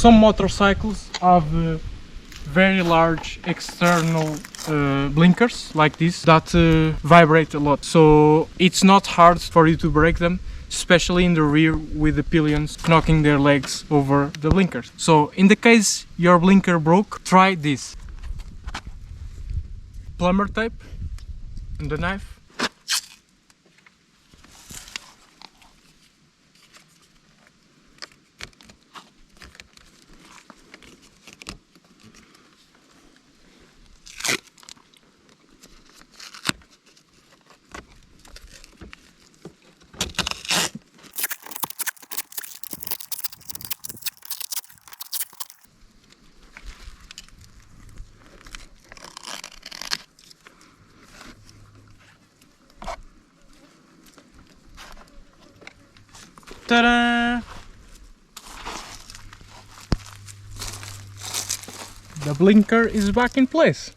Some motorcycles have very large external blinkers like this that vibrate a lot, so it's not hard for you to break them, especially in the rear with the pillions knocking their legs over the blinkers. So in the case your blinker broke, try this. Plumber tape and the knife. Ta-da! The blinker is back in place.